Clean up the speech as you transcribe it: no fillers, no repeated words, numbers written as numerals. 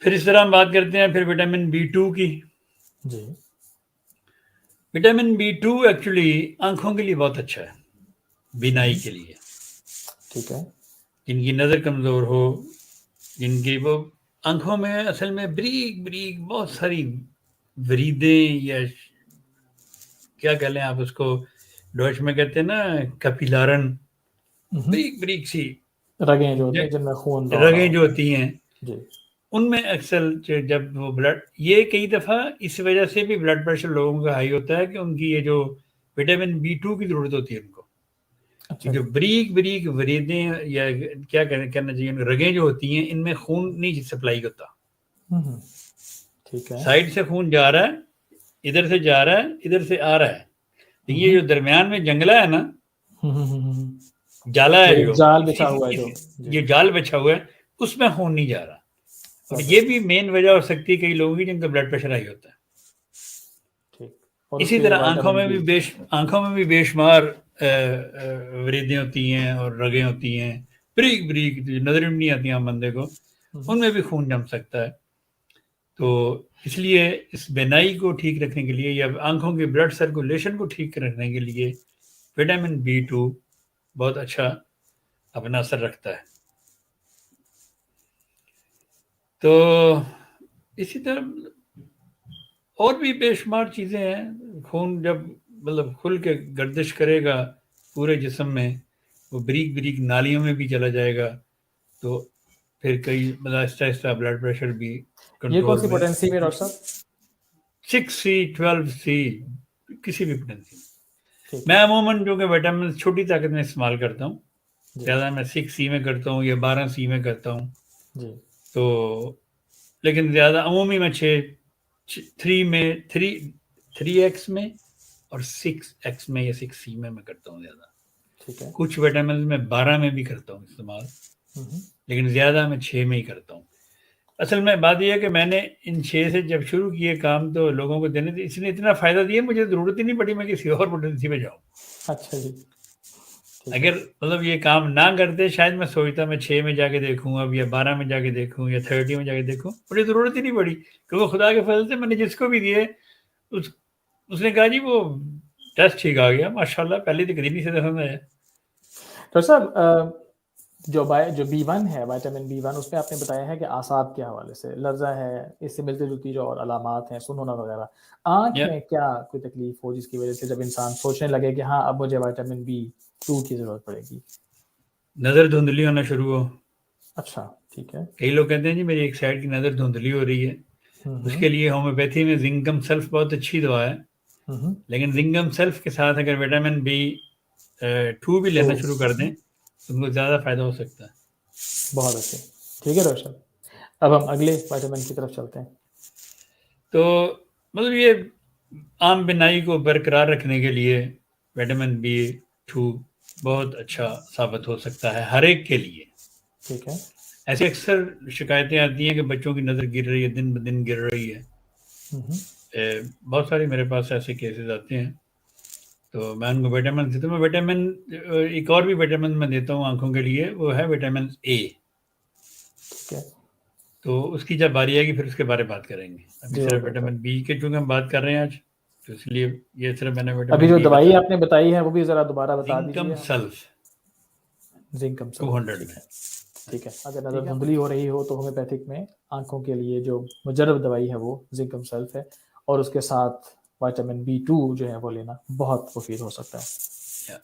پھر اس طرح ہم بات کرتے ہیں پھر وٹامن B2 کی. جی وٹامن B2 ایکچولی آنکھوں کے لیے بہت اچھا ہے، بینائی کے لیے. ٹھیک ہے. جن کی نظر کمزور ہو، جن کی وہ آنکھوں میں اصل میں بریک بہت ساری وریدیں یا کیا کہہ لیں آپ اس کو، ڈوچ میں کہتے ہیں نا کپیلارن، بریک سی رگیں جو ہوتی ہیں جن میں خون دوڑ رہا رگیں جو ہوتا ہوتی ہیں، جی ان میں اکثر جب وہ بلڈ، یہ کئی دفعہ اس وجہ سے بھی بلڈ پریشر لوگوں کا ہائی ہوتا ہے کہ ان کی یہ جو وٹامن B2 کی ضرورت ہوتی ہے ان کو، اچھا جو بریک وریدیں یا کیا کہنا چاہیے رگیں جو ہوتی ہیں، ان میں خون نہیں سپلائی ہوتا. ٹھیک ہے. سائڈ سے خون جا رہا ہے، ادھر سے جا رہا ہے، ادھر سے آ رہا ہے، لیکن یہ جو درمیان میں جنگلہ ہے نا، جالا ہے جو جال بچھا ہوا ہے جو یہ جال بچھا ہوا ہے، اس میں خون نہیں جا رہا. اور یہ بھی مین وجہ ہو سکتی ہے کئی لوگوں کی جن کا بلڈ پریشر ہائی ہوتا ہے. ٹھیک. اور اسی طرح آنکھوں میں بھی بے شمار وریدیں ہوتی ہیں اور رگیں ہوتی ہیں، بریک نظر میں نہیں آتی ہیں بندے کو، ان میں بھی خون جم سکتا ہے. تو اس لیے اس بینائی کو ٹھیک رکھنے کے لیے یا آنکھوں کے بلڈ سرکولیشن کو ٹھیک رکھنے کے لیے وٹامن B2 بہت اچھا اپنا اثر رکھتا ہے. تو اسی طرح اور بھی بے شمار چیزیں ہیں. خون جب مطلب کھل کے گردش کرے گا پورے جسم میں، وہ بریک نالیوں میں بھی چلا جائے گا، تو پھر کئی آہستہ بلڈ پریشر بھی یہ کون کنٹرول سی میں. پوٹینسی میں ڈاکٹر صاحب؟ 6C 12C کسی بھی پوٹینسی میں. ٹھیک میں ہے. عموماً جو کہ وٹامن چھوٹی طاقت میں استعمال کرتا ہوں، جی زیادہ میں 6C میں کرتا ہوں یا 12C میں کرتا ہوں. جی تو لیکن زیادہ عمومی میں 3X میں اور 6X میں یا 6C میں کرتا ہوں زیادہ. ٹھیک ہے. کچھ وٹامن میں 12 میں بھی کرتا ہوں استعمال، لیکن زیادہ میں 6 میں ہی کرتا ہوں. اصل میں بات یہ ہے کہ میں نے ان 6 سے جب شروع کیے کام تو لوگوں کو دینے تھے، اس نے اتنا فائدہ دیا مجھے ضرورت ہی نہیں پڑی میں کسی اور پوٹینسی میں جاؤں. اچھا جی. اگر مطلب یہ کام نہ کرتے شاید میں سوچتا میں 6 میں جا کے دیکھوں اب، یا 12 میں جا کے دیکھوں یا 30 میں جا کے دیکھوں. مجھے ضرورت ہی نہیں پڑی کیونکہ خدا کے فضل سے میں نے جس کو بھی دیے اس نے کہا جی وہ ٹیسٹ ٹھیک آ گیا ماشاء اللہ، پہلے تو کبھی نہیں سے پسند آیا. ڈاکٹر صاحب جو B1 ہے، وٹامن B1، اس میں آپ نے بتایا ہے کہ اعصاب کے حوالے سے لرزہ ہے، اس سے ملتی جلتی جو اور علامات ہیں، سن ہونا وغیرہ. آنکھ میں کیا کوئی تکلیف ہو جس کی وجہ سے جب انسان سوچنے لگے کہ ہاں اب مجھے وٹامن B2 کی ضرورت پڑے گی؟ نظر دھندلی ہونا شروع ہو. اچھا ٹھیک ہے. کئی لوگ کہتے ہیں جی میری ایک سائڈ کی نظر دھندلی ہو رہی ہے، اس کے لیے ہومیوپیتھی میں زنکم سلف بہت اچھی دوا ہے، لیکن زنکم سلف کے ساتھ اگر وٹامن B2 بھی لینا شروع کر دیں تو ان کو زیادہ فائدہ ہو سکتا ہے. بہت اچھے. ٹھیک ہے ڈاکٹر صاحب، اب ہم اگلے وٹامن کی طرف چلتے ہیں. تو مطلب یہ عام بینائی کو برقرار رکھنے کے لیے وٹامن B2 بہت اچھا ثابت ہو سکتا ہے ہر ایک کے لیے. ٹھیک ہے. ایسے اکثر شکایتیں آتی ہیں کہ بچوں کی نظر گر رہی ہے، دن بدن گر رہی ہے. بہت سارے میرے پاس ایسے کیسز آتے ہیں، تو میں ان کو وٹامن دیتا ہوں. میں ایک اور بھی وٹامن میں دیتا ہوں آنکھوں کے لیے، وہ ہے وٹامن A. ٹھیک ہے. تو اس کی جب باری آئے گی پھر اس کے بارے بات کریں گے. ابھی صرف وٹامن B کے چونکہ ہم بات کر رہے ہیں آج، تو اس لیے یہ صرف میں نے ابھی وٹامن جو B دوائی بتایا. آپ نے بتائی ہے وہ بھی ذرا دوبارہ بتا زنکم دیجیے. سلف زنکم سلف 200 ٹھیک میں. ہے. ٹھیک ہے. اگر نظر دھندلی ہو رہی ہو تو ہومیوپیتھک میں آنکھوں کے لیے جو مجرب دوائی ہے وہ زنکم سلف ہے، اور اس کے ساتھ وٹامن B2 جو ہے وہ لینا بہت مفید ہو سکتا ہے.